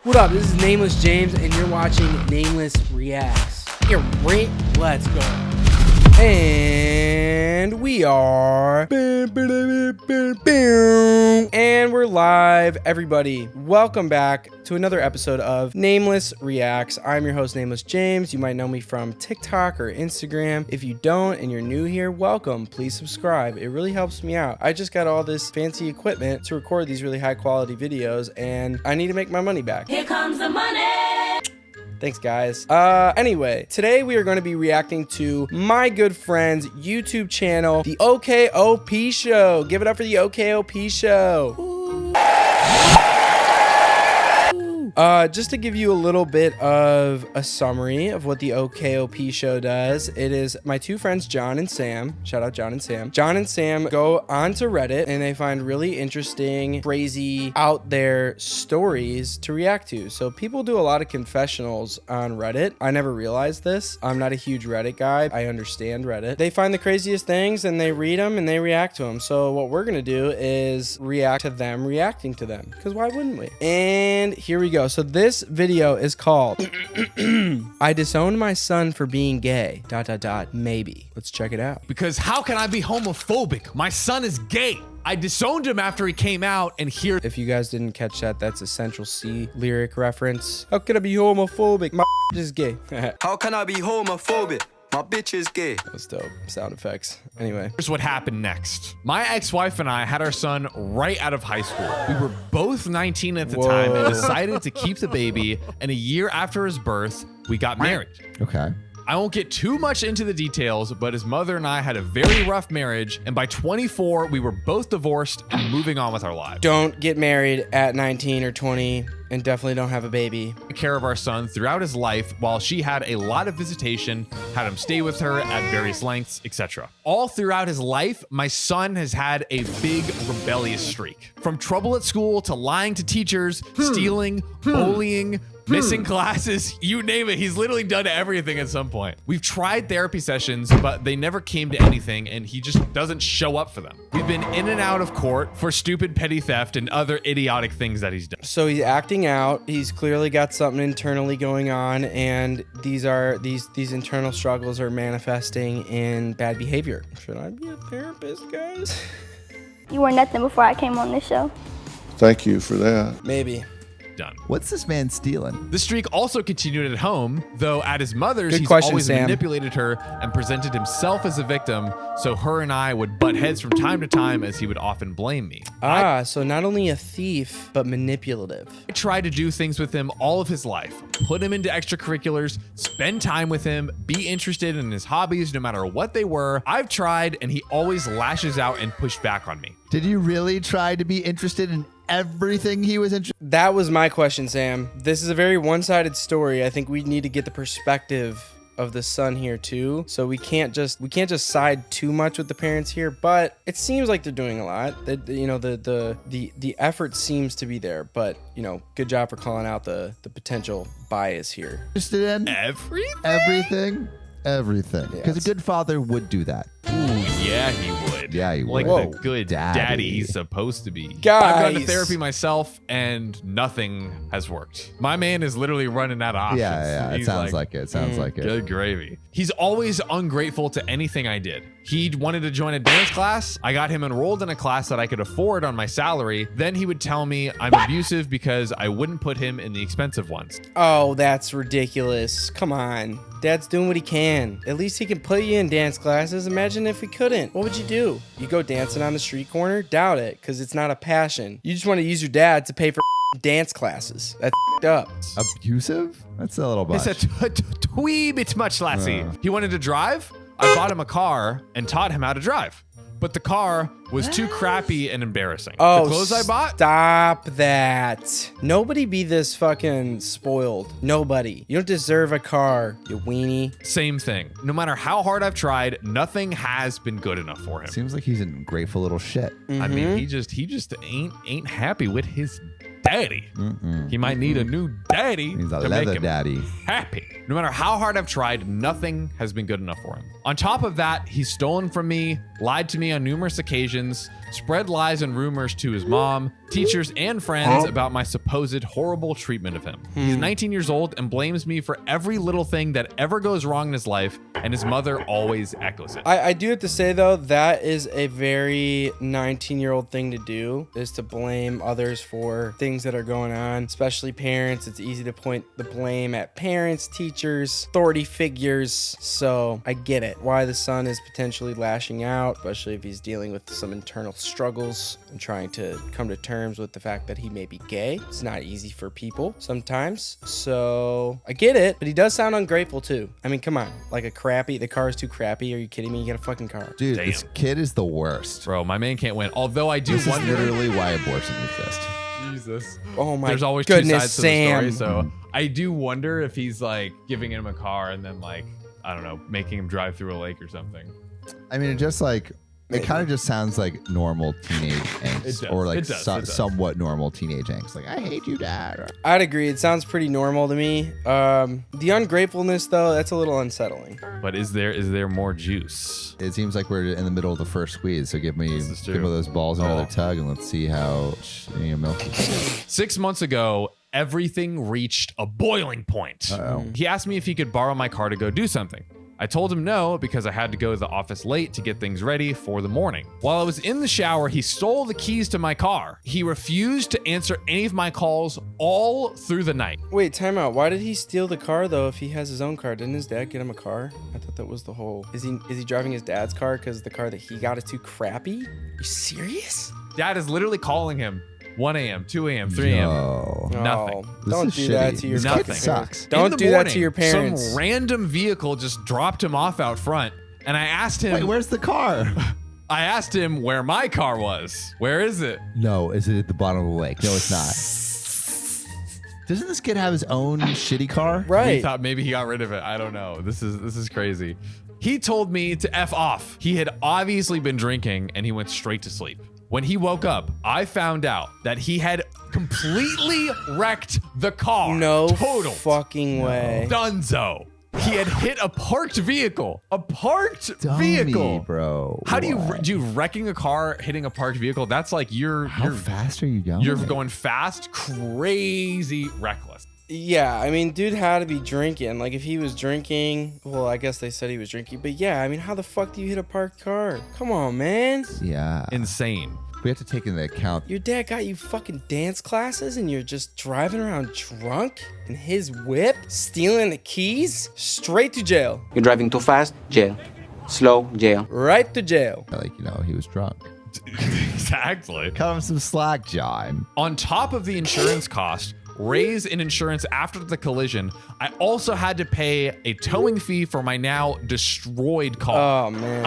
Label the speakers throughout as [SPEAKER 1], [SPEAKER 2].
[SPEAKER 1] What up? This is Nameless James, and you're watching Nameless Reacts. Here, let's go. And we are... And we're live, everybody. Welcome back to another episode of Nameless Reacts. I'm your host, Nameless James. You might know me from TikTok or Instagram. If you don't and you're new here, welcome. Please subscribe. It really helps me out. I just got all this fancy equipment to record these really high quality videos, and I need to make my money back.
[SPEAKER 2] Here comes the money.
[SPEAKER 1] Thanks, guys. Anyway, today we are going to be reacting to my good friend's YouTube channel, the OKOP Show. Give it up for the OKOP Show. Ooh. Just to give you a little bit of a summary of what the OKOP Show does, it is my two friends, John and Sam. Shout out John and Sam. John and Sam go onto Reddit and they find really interesting, crazy, out there stories to react to. So people do a lot of confessionals on Reddit. I never realized this. I'm not a huge Reddit guy. I understand Reddit. They find the craziest things and they read them and they react to them. So what we're gonna do is react to them reacting to them, because why wouldn't we? And here we go. So this video is called I disowned my son for being gay, ... maybe. Let's check it out.
[SPEAKER 3] Because how can I be homophobic? My son is gay. I disowned him after he came out, and here...
[SPEAKER 1] If you guys didn't catch that, that's a Central C lyric reference. How can I be homophobic? My is gay.
[SPEAKER 4] How can I be homophobic? My bitch is gay.
[SPEAKER 1] That was dope. Sound effects. Anyway.
[SPEAKER 3] Here's what happened next. My ex-wife and I had our son right out of high school. We were both 19 at the time and decided to keep the baby, and a year after his birth, we got married.
[SPEAKER 5] Okay.
[SPEAKER 3] I won't get too much into the details, but his mother and I had a very rough marriage, and by 24, we were both divorced and moving on with our lives.
[SPEAKER 1] Don't get married at 19 or 20, and definitely don't have a baby.
[SPEAKER 3] Took care of our son throughout his life while she had a lot of visitation, had him stay with her at various lengths, etc. All throughout his life, my son has had a big rebellious streak. From trouble at school to lying to teachers, stealing, bullying, missing classes, you name it. He's literally done everything at some point. We've tried therapy sessions, but they never came to anything, and he just doesn't show up for them. We've been in and out of court for stupid petty theft and other idiotic things that he's done.
[SPEAKER 1] So he's acting out. He's clearly got something internally going on, and these internal struggles are manifesting in bad behavior. Should I be a therapist, guys?
[SPEAKER 6] You were nothing before I came on this show.
[SPEAKER 7] Thank you for that.
[SPEAKER 1] Maybe.
[SPEAKER 3] Done.
[SPEAKER 5] What's this man stealing?
[SPEAKER 3] The streak also continued at home, though at his mother's,
[SPEAKER 1] Good
[SPEAKER 3] he's
[SPEAKER 1] question,
[SPEAKER 3] always
[SPEAKER 1] Sam.
[SPEAKER 3] manipulated her and presented himself as a victim, so her and I would butt heads from time to time as he would often blame me.
[SPEAKER 1] So not only a thief, but manipulative.
[SPEAKER 3] I tried to do things with him all of his life, put him into extracurriculars, spend time with him, be interested in his hobbies no matter what they were. I've tried, and he always lashes out and pushed back on me.
[SPEAKER 5] Did you really try to be interested in everything he was interested in?
[SPEAKER 1] That was my question, Sam. This is a very one-sided story. I think we need to get the perspective of the son here too. So we can't just side too much with the parents here, but it seems like they're doing a lot. That, you know, the effort seems to be there, but you know, good job for calling out the potential bias here.
[SPEAKER 5] Interested in
[SPEAKER 3] Everything?
[SPEAKER 5] Everything. Because a good father would do that.
[SPEAKER 3] Ooh, yeah, he would.
[SPEAKER 5] Yeah, he
[SPEAKER 3] like
[SPEAKER 5] would.
[SPEAKER 3] the good daddy he's supposed to be.
[SPEAKER 1] Guys.
[SPEAKER 3] I've gone to therapy myself, and nothing has worked. My man is literally running out of options.
[SPEAKER 5] Yeah. It
[SPEAKER 3] He's
[SPEAKER 5] sounds like it. Sounds like it.
[SPEAKER 3] Good gravy. He's always ungrateful to anything I did. He wanted to join a dance class. I got him enrolled in a class that I could afford on my salary. Then he would tell me I'm abusive because I wouldn't put him in the expensive ones.
[SPEAKER 1] Oh, that's ridiculous. Come on. Dad's doing what he can. At least he can put you in dance classes. Imagine if he couldn't. What would you do? You go dancing on the street corner? Doubt it, because it's not a passion. You just want to use your dad to pay for dance classes. That's up.
[SPEAKER 5] Abusive? That's a little much.
[SPEAKER 3] It's a wee bit much, lassie. He wanted to drive. I bought him a car and taught him how to drive. But the car was too crappy and embarrassing.
[SPEAKER 1] Oh,
[SPEAKER 3] the clothes I bought?
[SPEAKER 1] Stop that. Nobody be this fucking spoiled. Nobody. You don't deserve a car, you weenie.
[SPEAKER 3] Same thing. No matter how hard I've tried, nothing has been good enough for him.
[SPEAKER 5] Seems like he's a grateful little shit.
[SPEAKER 3] I mean, he just ain't happy with his daddy. He might need a new daddy
[SPEAKER 2] He's a
[SPEAKER 3] to make
[SPEAKER 2] leather
[SPEAKER 3] him
[SPEAKER 2] daddy.
[SPEAKER 3] happy. No matter how hard I've tried, nothing has been good enough for him. On top of that, he's stolen from me, lied to me on numerous occasions, spread lies and rumors to his mom, teachers, and friends about my supposed horrible treatment of him. He's 19 years old and blames me for every little thing that ever goes wrong in his life, and his mother always echoes it.
[SPEAKER 1] I do have to say, though, that is a very 19-year-old thing to do, is to blame others for things that are going on, especially parents. It's easy to point the blame at parents, teachers, authority figures. So I get it, why the son is potentially lashing out, especially if he's dealing with some internal struggles and trying to come to terms with the fact that he may be gay. It's not easy for people sometimes. So I get it, but he does sound ungrateful too. I mean, come on, like the car is too crappy. Are you kidding me? You get a fucking car.
[SPEAKER 2] Dude,
[SPEAKER 3] Damn.
[SPEAKER 2] this kid is the worst.
[SPEAKER 3] Bro, my man can't win. Although I do
[SPEAKER 2] This is
[SPEAKER 3] wonder.
[SPEAKER 2] literally why abortion exists.
[SPEAKER 3] Jesus.
[SPEAKER 1] Oh my
[SPEAKER 3] There's always
[SPEAKER 1] goodness,
[SPEAKER 3] two sides
[SPEAKER 1] Sam.
[SPEAKER 3] to the story, so I do wonder if he's like giving him a car and then like, I don't know, making him drive through a lake or something.
[SPEAKER 2] I mean, it kind of just sounds like normal teenage angst,
[SPEAKER 3] It does.
[SPEAKER 2] or like
[SPEAKER 3] It does.
[SPEAKER 2] somewhat normal teenage angst. Like, I hate you, Dad.
[SPEAKER 1] I'd agree. It sounds pretty normal to me. The ungratefulness, though, that's a little unsettling.
[SPEAKER 3] But is there more juice?
[SPEAKER 2] It seems like we're in the middle of the first squeeze. So give me
[SPEAKER 3] is true.
[SPEAKER 2] those balls another
[SPEAKER 3] Oh.
[SPEAKER 2] tug, and let's see how milk is.
[SPEAKER 3] 6 months ago, everything reached a boiling point. He asked me if he could borrow my car to go do something. I told him no because I had to go to the office late to get things ready for the morning. While I was in the shower, he stole the keys to my car. He refused to answer any of my calls all through the night.
[SPEAKER 1] Wait, time out. Why did he steal the car, though, if he has his own car? Didn't his dad get him a car? I thought that was the whole... Is he driving his dad's car because the car that he got is too crappy? You serious?
[SPEAKER 3] Dad is literally calling him 1 a.m., 2 a.m., 3 a.m.
[SPEAKER 2] Oh.
[SPEAKER 3] Nothing.
[SPEAKER 1] Oh,
[SPEAKER 2] This
[SPEAKER 1] don't
[SPEAKER 2] is
[SPEAKER 1] do that
[SPEAKER 2] shitty.
[SPEAKER 1] to your
[SPEAKER 2] This
[SPEAKER 3] kid
[SPEAKER 1] fucking
[SPEAKER 2] sucks.
[SPEAKER 1] parents.
[SPEAKER 3] In
[SPEAKER 1] Don't
[SPEAKER 3] the
[SPEAKER 1] do that to
[SPEAKER 3] morning,
[SPEAKER 1] your parents.
[SPEAKER 3] Some random vehicle just dropped him off out front, and I asked him.
[SPEAKER 2] Wait, where's the car?
[SPEAKER 3] I asked him where my car was. Where is it?
[SPEAKER 2] No, is it at the bottom of the lake? No, it's not. Doesn't this kid have his own shitty car?
[SPEAKER 3] He
[SPEAKER 1] Right.
[SPEAKER 3] thought maybe he got rid of it. I don't know. This is crazy. He told me to F off. He had obviously been drinking, and he went straight to sleep. When he woke up, I found out that he had completely wrecked the car.
[SPEAKER 1] No
[SPEAKER 3] Total.
[SPEAKER 1] fucking way.
[SPEAKER 3] Dunzo. He had hit a parked vehicle. A parked vehicle.
[SPEAKER 2] Bro.
[SPEAKER 3] How do you
[SPEAKER 2] What?
[SPEAKER 3] do wrecking a car, hitting a parked vehicle? That's like you're
[SPEAKER 2] fast are you going?
[SPEAKER 3] you're going fast, crazy, reckless.
[SPEAKER 1] Yeah, I mean, dude had to be drinking. Like, if he was drinking, well, I guess they said he was drinking. But yeah, I mean, how the fuck do you hit a parked car? Come on, man.
[SPEAKER 2] Yeah.
[SPEAKER 3] Insane.
[SPEAKER 2] We have to take into account.
[SPEAKER 1] Your dad got you fucking dance classes and you're just driving around drunk in his whip, stealing the keys? Straight to jail.
[SPEAKER 8] You're driving too fast, jail. Slow, jail.
[SPEAKER 1] Right to jail.
[SPEAKER 2] Like, he was drunk.
[SPEAKER 3] Exactly.
[SPEAKER 2] Cut him some slack, John.
[SPEAKER 3] On top of the insurance cost, raise in insurance after the collision, I also had to pay a towing fee for my now destroyed car.
[SPEAKER 1] Oh, man.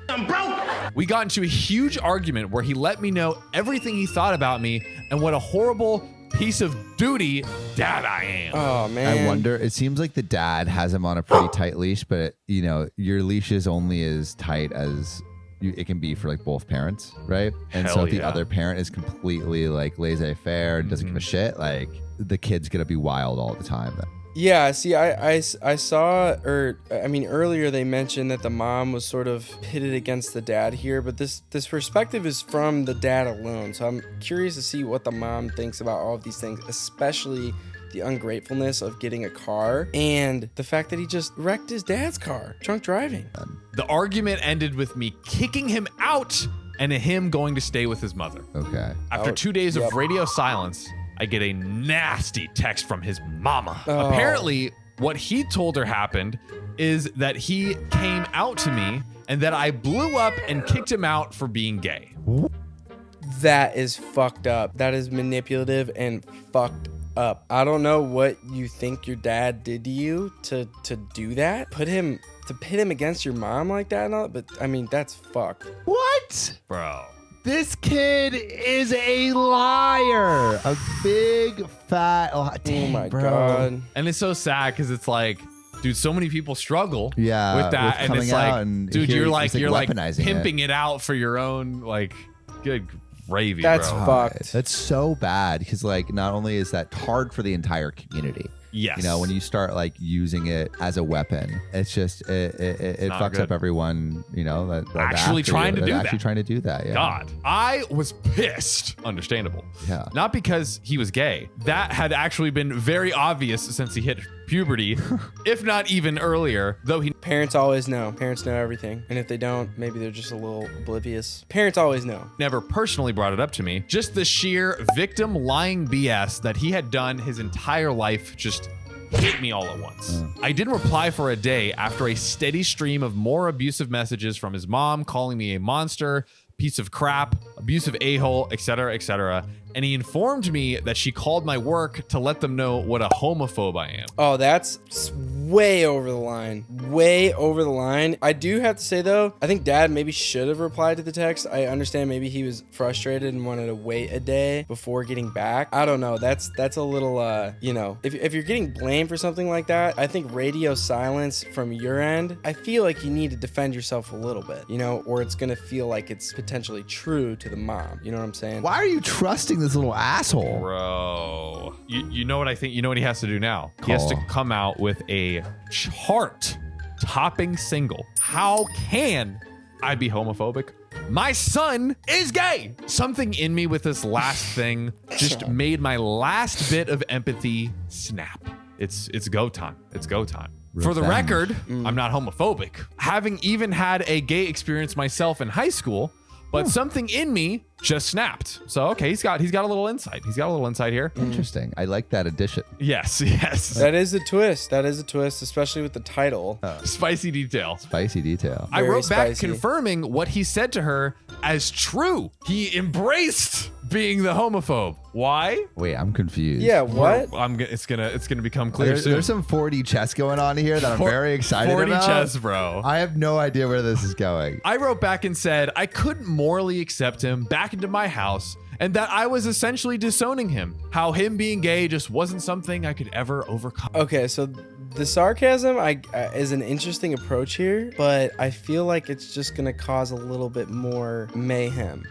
[SPEAKER 8] I'm broke!
[SPEAKER 3] We got into a huge argument where he let me know everything he thought about me and what a horrible piece of duty dad I am.
[SPEAKER 1] Oh, man.
[SPEAKER 2] I wonder, it seems like the dad has him on a pretty tight leash, but your leash is only as tight as it can be for like both parents, right? And
[SPEAKER 3] Hell
[SPEAKER 2] so if the
[SPEAKER 3] yeah.
[SPEAKER 2] other parent is completely like laissez-faire and doesn't give a shit, like the kid's gonna be wild all the time.
[SPEAKER 1] Yeah, see, I saw, earlier they mentioned that the mom was sort of pitted against the dad here, but this perspective is from the dad alone. So I'm curious to see what the mom thinks about all of these things, especially the ungratefulness of getting a car and the fact that he just wrecked his dad's car, drunk driving.
[SPEAKER 3] The argument ended with me kicking him out and him going to stay with his mother.
[SPEAKER 2] Okay.
[SPEAKER 3] After 2 days
[SPEAKER 1] yep.
[SPEAKER 3] of radio silence, I get a nasty text from his mama.
[SPEAKER 1] Oh.
[SPEAKER 3] Apparently, what he told her happened is that he came out to me and that I blew up and kicked him out for being gay.
[SPEAKER 1] That is fucked up. That is manipulative and fucked up. I don't know what you think your dad did to you to do that. Pit him against your mom like that and all, but I mean, that's fucked.
[SPEAKER 2] What?
[SPEAKER 3] Bro.
[SPEAKER 2] This kid is a liar. A big fat liar.
[SPEAKER 1] Oh my God.
[SPEAKER 3] And it's so sad because it's like, dude, so many people struggle with that.
[SPEAKER 2] with
[SPEAKER 3] And
[SPEAKER 2] coming
[SPEAKER 3] it's
[SPEAKER 2] out
[SPEAKER 3] like,
[SPEAKER 2] and
[SPEAKER 3] dude,
[SPEAKER 2] hearing-
[SPEAKER 3] you're like
[SPEAKER 2] it's like weaponizing
[SPEAKER 3] pimping it out for your own, like, good gravy,
[SPEAKER 1] That's
[SPEAKER 3] bro.
[SPEAKER 1] fucked.
[SPEAKER 2] That's so bad because like not only is that hard for the entire community.
[SPEAKER 3] Yes.
[SPEAKER 2] You know, when you start like using it as a weapon, it's just it
[SPEAKER 3] not
[SPEAKER 2] fucks up
[SPEAKER 3] good.
[SPEAKER 2] everyone. You know that
[SPEAKER 3] Actually
[SPEAKER 2] after
[SPEAKER 3] trying
[SPEAKER 2] you,
[SPEAKER 3] to do
[SPEAKER 2] actually
[SPEAKER 3] that.
[SPEAKER 2] trying to do that. Yeah.
[SPEAKER 3] God, I was pissed. Understandable.
[SPEAKER 2] Yeah.
[SPEAKER 3] Not because he was gay. That had actually been very obvious since he hit puberty, if not even earlier, though he
[SPEAKER 1] Parents always know. Parents know everything. And if they don't, maybe they're just a little oblivious. Parents always know.
[SPEAKER 3] never personally brought it up to me. Just the sheer victim lying BS that he had done his entire life just hit me all at once. I didn't reply for a day after a steady stream of more abusive messages from his mom calling me a monster, piece of crap, abusive a-hole, etc., etc. And he informed me that she called my work to let them know what a homophobe I am.
[SPEAKER 1] Oh, that's way over the line. Way over the line. I do have to say, though, I think Dad maybe should have replied to the text. I understand maybe he was frustrated and wanted to wait a day before getting back. I don't know. That's a little, you know, if you're getting blamed for something like that, I think radio silence from your end, I feel like you need to defend yourself a little bit, you know, or it's going to feel like it's potentially true to the mom. You know what I'm saying?
[SPEAKER 2] Why are you trusting this little asshole?
[SPEAKER 3] Bro, you know what I think? You know what he has to do now? He has to come out with a chart-topping single. How can I be homophobic? My son is gay. Something in me with this last thing just made my last bit of empathy snap. It's go time. It's go time. For the
[SPEAKER 2] Revenge.
[SPEAKER 3] record, I'm not homophobic. Having even had a gay experience myself in high school, but something in me just snapped. So okay, he's got a little insight. He's got a little insight here.
[SPEAKER 2] Interesting. I like that addition.
[SPEAKER 3] Yes.
[SPEAKER 1] That is a twist. That is a twist, especially with the title.
[SPEAKER 3] Spicy detail.
[SPEAKER 2] Spicy detail.
[SPEAKER 3] I
[SPEAKER 1] Very
[SPEAKER 3] wrote back
[SPEAKER 1] spicy.
[SPEAKER 3] confirming what he said to her as true. He embraced being the homophobe. Why?
[SPEAKER 2] Wait, I'm confused.
[SPEAKER 1] Yeah, what?
[SPEAKER 3] It's gonna become clear soon.
[SPEAKER 2] There's some 4D chess going on here that I'm very excited
[SPEAKER 3] 40
[SPEAKER 2] about.
[SPEAKER 3] chess, bro.
[SPEAKER 2] I have no idea where this is going.
[SPEAKER 3] I wrote back and said I couldn't morally accept him back into my house and that I was essentially disowning him. How him being gay just wasn't something I could ever overcome.
[SPEAKER 1] Okay, so the sarcasm is an interesting approach here, but I feel like it's just gonna cause a little bit more mayhem.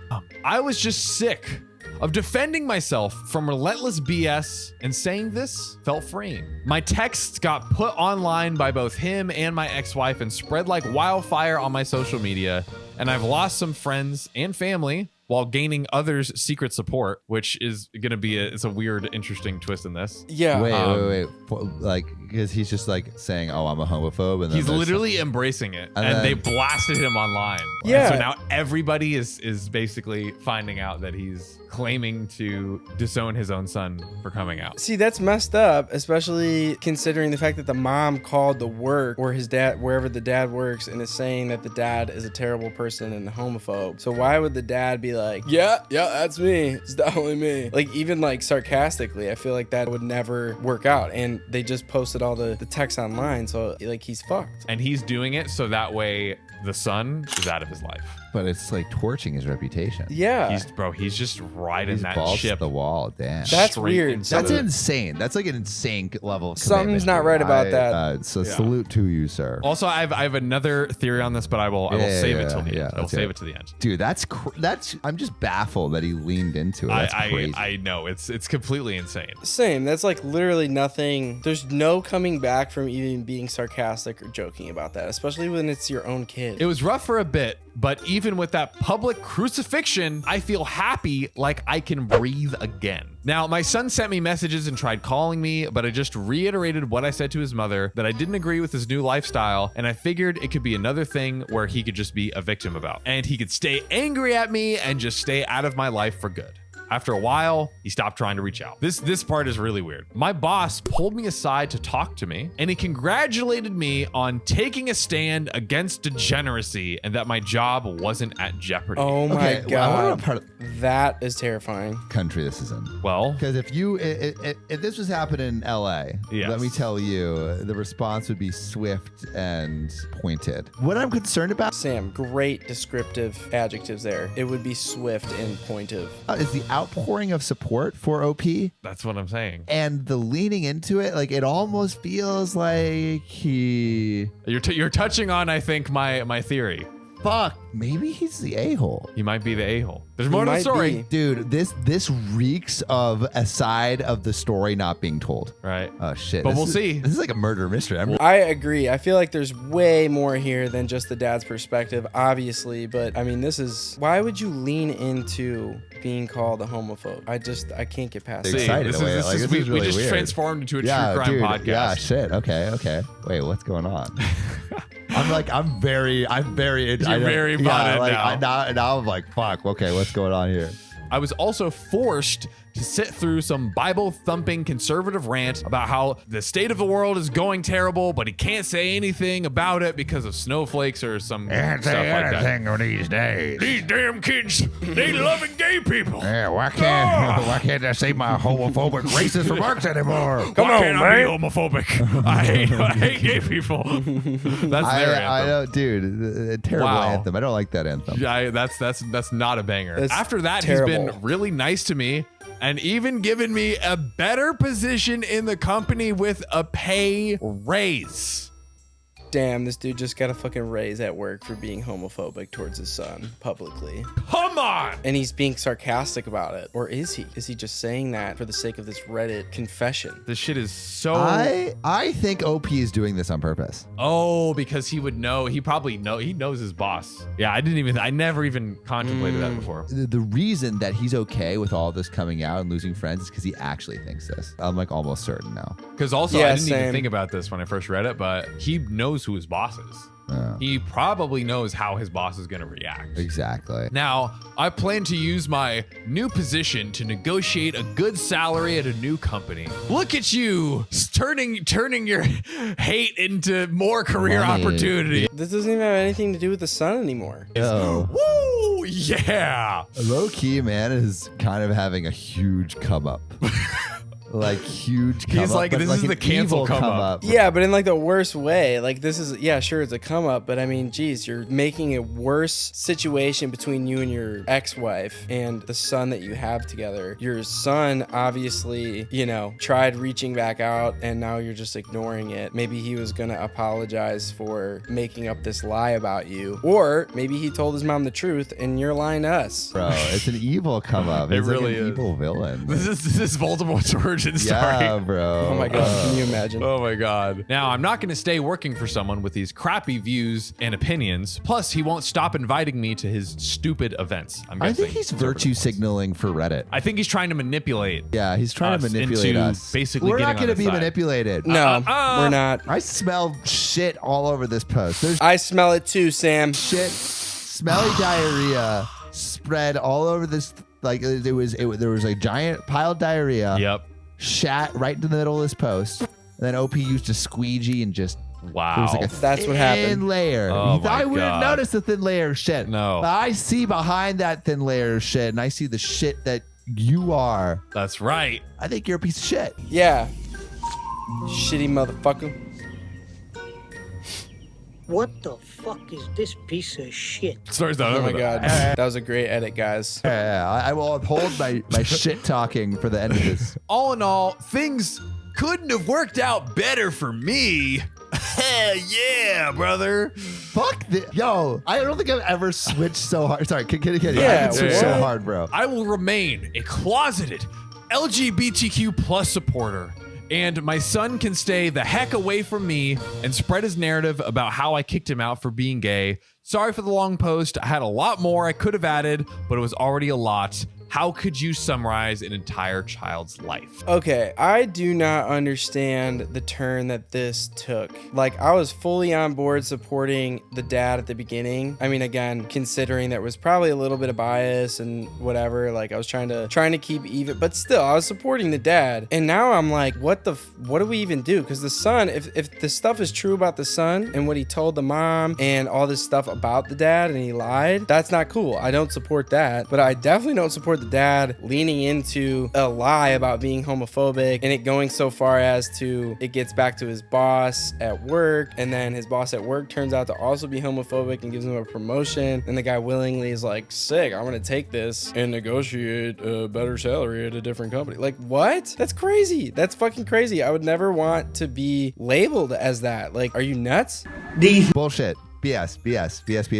[SPEAKER 3] I was just sick of defending myself from relentless BS, and saying this felt freeing. My texts got put online by both him and my ex-wife and spread like wildfire on my social media, and I've lost some friends and family while gaining others' secret support, which is going to be it's a weird, interesting twist in this.
[SPEAKER 1] Yeah.
[SPEAKER 2] Wait. Like, because he's just like saying, "Oh, I'm a homophobe," and then
[SPEAKER 3] He's
[SPEAKER 2] there's-
[SPEAKER 3] literally embracing it,
[SPEAKER 2] And
[SPEAKER 3] and
[SPEAKER 2] then-
[SPEAKER 3] they blasted him online.
[SPEAKER 1] Yeah.
[SPEAKER 3] And so now everybody is basically finding out that he's claiming to disown his own son for coming out.
[SPEAKER 1] See, that's messed up, especially considering the fact that the mom called the work or his dad, wherever the dad works, and is saying that the dad is a terrible person and a homophobe. So why would the dad be like, yeah, that's me. It's definitely me. Like, even like sarcastically, I feel like that would never work out. And they just posted all the text online. So like he's fucked.
[SPEAKER 3] And he's doing it so that way the son is out of his life.
[SPEAKER 2] But it's like torching his reputation.
[SPEAKER 1] Yeah.
[SPEAKER 3] He's just riding
[SPEAKER 2] He's
[SPEAKER 3] that
[SPEAKER 2] balls
[SPEAKER 3] ship.
[SPEAKER 2] to the wall. Damn.
[SPEAKER 1] That's
[SPEAKER 3] straight
[SPEAKER 1] weird.
[SPEAKER 3] into
[SPEAKER 2] That's
[SPEAKER 3] the-
[SPEAKER 2] insane. That's like an insane level of
[SPEAKER 1] Something's
[SPEAKER 2] commitment,
[SPEAKER 1] not
[SPEAKER 2] dude.
[SPEAKER 1] right about that.
[SPEAKER 2] So salute to you, sir.
[SPEAKER 3] Also, I have another theory on this, but I will save it till the end. I will
[SPEAKER 2] let's
[SPEAKER 3] save
[SPEAKER 2] hear
[SPEAKER 3] it to the end.
[SPEAKER 2] Dude, that's I'm just baffled that he leaned into it. That's crazy.
[SPEAKER 3] I know it's completely insane.
[SPEAKER 1] Same. That's like literally nothing. There's no coming back from even being sarcastic or joking about that, especially when it's your own kid.
[SPEAKER 3] It was rough for a bit, but even with that public crucifixion, I feel happy like I can breathe again. Now, my son sent me messages and tried calling me, but I just reiterated what I said to his mother, that I didn't agree with his new lifestyle, and I figured it could be another thing where he could just be a victim about, and he could stay angry at me and just stay out of my life for good. After a while, he stopped trying to reach out. This part is really weird. My boss pulled me aside to talk to me, and he congratulated me on taking a stand against degeneracy and that my job wasn't at jeopardy.
[SPEAKER 1] Oh my
[SPEAKER 2] Okay, well, I wanna
[SPEAKER 1] God.
[SPEAKER 2] part of
[SPEAKER 1] That is terrifying.
[SPEAKER 2] country this is in.
[SPEAKER 3] Well,
[SPEAKER 2] Because if this was happening in LA,
[SPEAKER 3] Yes.
[SPEAKER 2] let me tell you, the response would be swift and pointed. What I'm concerned about
[SPEAKER 1] Sam, great descriptive adjectives there. It would be swift and pointive.
[SPEAKER 2] is the outpouring of support for OP
[SPEAKER 3] that's what I'm saying.
[SPEAKER 2] and the leaning into it. Like, it almost feels like he.
[SPEAKER 3] You're touching on, I think, my theory.
[SPEAKER 2] fuck. Maybe he's the a-hole.
[SPEAKER 3] He might be the a-hole. There's more to the
[SPEAKER 1] might
[SPEAKER 3] story.
[SPEAKER 1] be.
[SPEAKER 2] Dude, this reeks of a side of the story not being told.
[SPEAKER 3] Right.
[SPEAKER 2] Oh shit.
[SPEAKER 3] But
[SPEAKER 2] This
[SPEAKER 3] we'll
[SPEAKER 2] is-
[SPEAKER 3] see.
[SPEAKER 2] This is like a murder mystery.
[SPEAKER 1] I agree. I feel like there's way more here than just the dad's perspective, obviously. But I mean, this is why would you lean into being called a homophobe? I can't get past
[SPEAKER 2] They're
[SPEAKER 1] it.
[SPEAKER 2] excited.
[SPEAKER 3] This
[SPEAKER 2] away.
[SPEAKER 3] is,
[SPEAKER 2] Like,
[SPEAKER 3] this is,
[SPEAKER 2] this
[SPEAKER 3] we,
[SPEAKER 2] is
[SPEAKER 3] we
[SPEAKER 2] really
[SPEAKER 3] just
[SPEAKER 2] weird.
[SPEAKER 3] transformed into a true crime
[SPEAKER 2] dude,
[SPEAKER 3] podcast.
[SPEAKER 2] Yeah, shit. Okay. Wait, what's going on? I'm very
[SPEAKER 3] You're very bought in now.
[SPEAKER 2] Now I'm like, fuck. Okay, what's going on here?
[SPEAKER 3] I was also forced to sit through some Bible-thumping conservative rant about how the state of the world is going terrible, but he can't say anything about it because of snowflakes or some stuff like that.
[SPEAKER 5] these days.
[SPEAKER 3] These damn kids, they loving gay people.
[SPEAKER 5] Yeah, why can't I say my homophobic racist remarks anymore?
[SPEAKER 1] Come
[SPEAKER 3] Why
[SPEAKER 1] on,
[SPEAKER 3] can't I be homophobic? I hate gay people. That's their anthem.
[SPEAKER 2] I know, dude. A terrible
[SPEAKER 3] Wow.
[SPEAKER 2] anthem. I don't like that anthem.
[SPEAKER 3] Yeah, that's not a banger.
[SPEAKER 1] That's
[SPEAKER 3] After that,
[SPEAKER 1] terrible.
[SPEAKER 3] he's been really nice to me and even given me a better position in the company with a pay raise.
[SPEAKER 1] Damn, this dude just got a fucking raise at work for being homophobic towards his son publicly.
[SPEAKER 3] Come on.
[SPEAKER 1] And he's being sarcastic about it. Or is he? Is he just saying that for the sake of this Reddit confession?
[SPEAKER 3] This shit is so.
[SPEAKER 2] I think OP is doing this on purpose.
[SPEAKER 3] Oh, because he would know. He probably know. He knows his boss. Yeah, I never even contemplated that before.
[SPEAKER 2] The reason that he's okay with all this coming out and losing friends is because he actually thinks this. I'm like almost certain now.
[SPEAKER 3] Because also,
[SPEAKER 1] Yeah,
[SPEAKER 3] I didn't even
[SPEAKER 1] same.
[SPEAKER 3] think about this when I first read it, but he knows who his boss is.
[SPEAKER 2] Yeah.
[SPEAKER 3] He probably knows how his boss is going to react.
[SPEAKER 2] Exactly.
[SPEAKER 3] Now, I plan to use my new position to negotiate a good salary at a new company. Look at you, turning your hate into more career
[SPEAKER 2] Money.
[SPEAKER 3] opportunity.
[SPEAKER 1] This doesn't even have anything to do with the son anymore.
[SPEAKER 2] Yo,
[SPEAKER 3] Woo! Yeah.
[SPEAKER 2] low key man is kind of having a huge come up. Like huge come
[SPEAKER 3] He's
[SPEAKER 2] up.
[SPEAKER 3] like,
[SPEAKER 2] but
[SPEAKER 3] this is
[SPEAKER 2] an
[SPEAKER 3] the cancel
[SPEAKER 2] evil
[SPEAKER 3] come up.
[SPEAKER 1] Yeah, but in like the worst way. Like this is, yeah, sure, it's a come up, but I mean, geez, you're making a worse situation between you and your ex-wife and the son that you have together. Your son obviously, you know, tried reaching back out and now you're just ignoring it. Maybe he was gonna apologize for making up this lie about you. Or maybe he told his mom the truth and you're lying to us.
[SPEAKER 2] Bro, it's an evil come up.
[SPEAKER 3] It
[SPEAKER 2] He's
[SPEAKER 3] really
[SPEAKER 2] like an
[SPEAKER 3] is.
[SPEAKER 2] evil villain.
[SPEAKER 3] This is Voldemort's origin story.
[SPEAKER 2] Yeah, bro.
[SPEAKER 1] Oh my God, can you imagine?
[SPEAKER 3] Oh my God. Now, I'm not going to stay working for someone with these crappy views and opinions. Plus, he won't stop inviting me to his stupid events. I'm
[SPEAKER 2] I
[SPEAKER 3] guessing
[SPEAKER 2] think he's
[SPEAKER 3] conservative
[SPEAKER 2] virtue
[SPEAKER 3] ones.
[SPEAKER 2] signing for Reddit.
[SPEAKER 3] I think he's trying to manipulate.
[SPEAKER 2] Yeah, he's trying to
[SPEAKER 3] Us
[SPEAKER 2] manipulate
[SPEAKER 3] into
[SPEAKER 2] us.
[SPEAKER 3] basically
[SPEAKER 2] We're not
[SPEAKER 3] getting on
[SPEAKER 2] going to
[SPEAKER 3] his
[SPEAKER 2] be
[SPEAKER 3] side.
[SPEAKER 2] manipulated.
[SPEAKER 1] No, we're not.
[SPEAKER 2] I smell shit all over this post. There's
[SPEAKER 1] I smell it too, Sam.
[SPEAKER 2] shit, smelly diarrhea spread all over this. Like there was a giant pile of diarrhea.
[SPEAKER 3] Yep.
[SPEAKER 2] Shat right in the middle of this post. And then OP used a squeegee and just
[SPEAKER 3] Wow.
[SPEAKER 2] there was like a
[SPEAKER 1] That's what happened.
[SPEAKER 2] thin layer.
[SPEAKER 3] Oh
[SPEAKER 2] You thought
[SPEAKER 3] my
[SPEAKER 2] I wouldn't
[SPEAKER 3] God.
[SPEAKER 2] notice the thin layer of shit.
[SPEAKER 3] No.
[SPEAKER 2] But I see behind that thin layer of shit, and I see the shit that you are.
[SPEAKER 3] That's right.
[SPEAKER 2] I think you're a piece of shit.
[SPEAKER 1] Yeah. Shitty motherfucker.
[SPEAKER 9] What the fuck is this piece of shit?
[SPEAKER 3] Story's not
[SPEAKER 1] Oh
[SPEAKER 3] over
[SPEAKER 1] my
[SPEAKER 3] though.
[SPEAKER 1] God. That was a great edit, guys.
[SPEAKER 2] Yeah, I will uphold my shit talking for the end of this.
[SPEAKER 3] All in all, things couldn't have worked out better for me. Hell yeah, brother.
[SPEAKER 2] Fuck this. Yo, I don't think I've ever switched so hard. Sorry, can
[SPEAKER 1] Yeah,
[SPEAKER 2] I switch so
[SPEAKER 1] what?
[SPEAKER 2] hard, bro.
[SPEAKER 3] I will remain a closeted LGBTQ plus supporter. And my son can stay the heck away from me and spread his narrative about how I kicked him out for being gay. Sorry for the long post. I had a lot more I could have added, but it was already a lot. How could you summarize an entire child's life?
[SPEAKER 1] Okay, I do not understand the turn that this took. Like, I was fully on board supporting the dad at the beginning. I mean, again, considering there was probably a little bit of bias and whatever, like I was trying to keep even, but still, I was supporting the dad. And now I'm like, what do we even do? Because the son, if the stuff is true about the son and what he told the mom and all this stuff about the dad and he lied, that's not cool. I don't support that, but I definitely don't support the dad leaning into a lie about being homophobic and it going so far as to it gets back to his boss at work, and then his boss at work turns out to also be homophobic and gives him a promotion, and the guy willingly is like, sick, I'm gonna take this and negotiate a better salary at a different company. Like, what? That's crazy. That's fucking crazy. I would never want to be labeled as that. Like, are you nuts?
[SPEAKER 2] Bullshit. BS,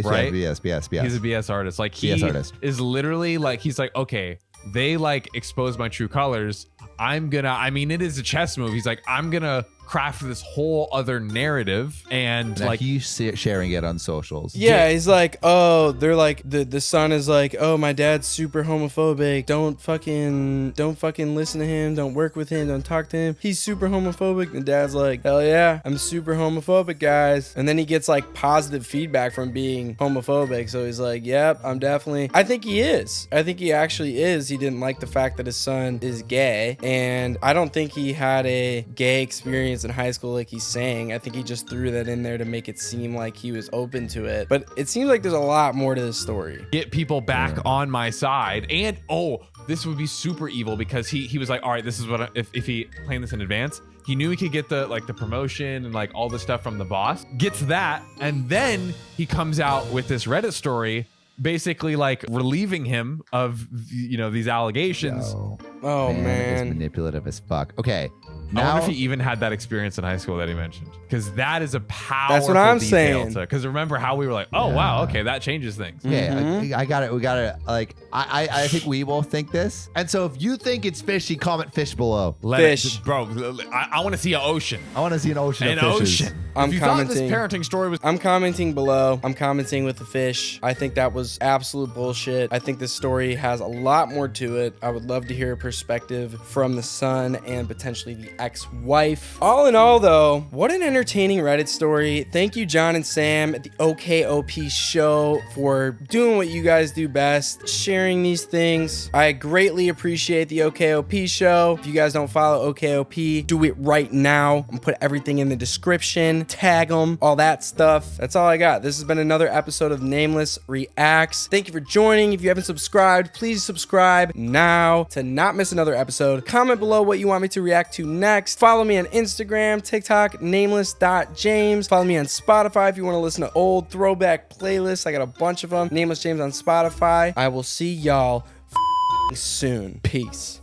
[SPEAKER 3] Right?
[SPEAKER 2] BS.
[SPEAKER 3] He's a BS artist. Like he
[SPEAKER 2] BS artist.
[SPEAKER 3] is literally like, he's like, okay, they like expose my true colors. I mean, it is a chess move. He's like, I'm gonna craft this whole other narrative, and
[SPEAKER 2] Now
[SPEAKER 3] like
[SPEAKER 2] he's sharing it on socials.
[SPEAKER 1] Yeah, he's like, oh, they're like, the son is like, oh, my dad's super homophobic. Don't fucking listen to him. Don't work with him. Don't talk to him. He's super homophobic. And dad's like, hell yeah, I'm super homophobic, guys. And then he gets like positive feedback from being homophobic. So he's like, yep, I think he is. I think he actually is. He didn't like the fact that his son is gay. And I don't think he had a gay experience in high school like he's saying. I think he just threw that in there to make it seem like he was open to it. But it seems like there's a lot more to this story.
[SPEAKER 3] get people back on my side. And this would be super evil, because he was like, all right, this is what if he planned this in advance, he knew he could get the promotion and like all the stuff from the boss, gets that, and then he comes out with this Reddit story basically like relieving him of these allegations.
[SPEAKER 1] Oh man,
[SPEAKER 2] It's manipulative as fuck. Okay,
[SPEAKER 3] I
[SPEAKER 2] now
[SPEAKER 3] wonder if he even had that experience in high school that he mentioned, because that is a powerful
[SPEAKER 1] That's what I'm
[SPEAKER 3] detail.
[SPEAKER 1] saying.
[SPEAKER 3] Because remember how we were like, oh wow, okay, that changes things.
[SPEAKER 2] okay, I got it. We got it. Like I think we both think this. And so if you think it's fishy, comment fish below.
[SPEAKER 1] Fish.
[SPEAKER 3] Bro. I want to see an ocean.
[SPEAKER 2] I want to see an ocean.
[SPEAKER 3] An
[SPEAKER 2] of fishes.
[SPEAKER 3] ocean.
[SPEAKER 1] I'm
[SPEAKER 3] if you thought this
[SPEAKER 1] commenting.
[SPEAKER 3] parenting story was
[SPEAKER 1] I'm commenting below. I'm commenting with the fish. I think that was absolute bullshit. I think this story has a lot more to it. I would love to hear a perspective from the son and potentially the ex-wife. All in all, though, what an entertaining Reddit story. Thank you, John and Sam at the OKOP Show, for doing what you guys do best, sharing these things. I greatly appreciate the OKOP Show. If you guys don't follow OKOP, do it right now. I'm gonna put everything in the description. Tag them, all that stuff. That's all I got. This has been another episode of Nameless Reacts. Thank you for joining. If you haven't subscribed, please subscribe now to not miss another episode. Comment below what you want me to react to next. Follow me on Instagram, TikTok, nameless.james. Follow me on Spotify if you want to listen to old throwback playlists. I got a bunch of them. Nameless James on Spotify. I will see y'all soon. Peace.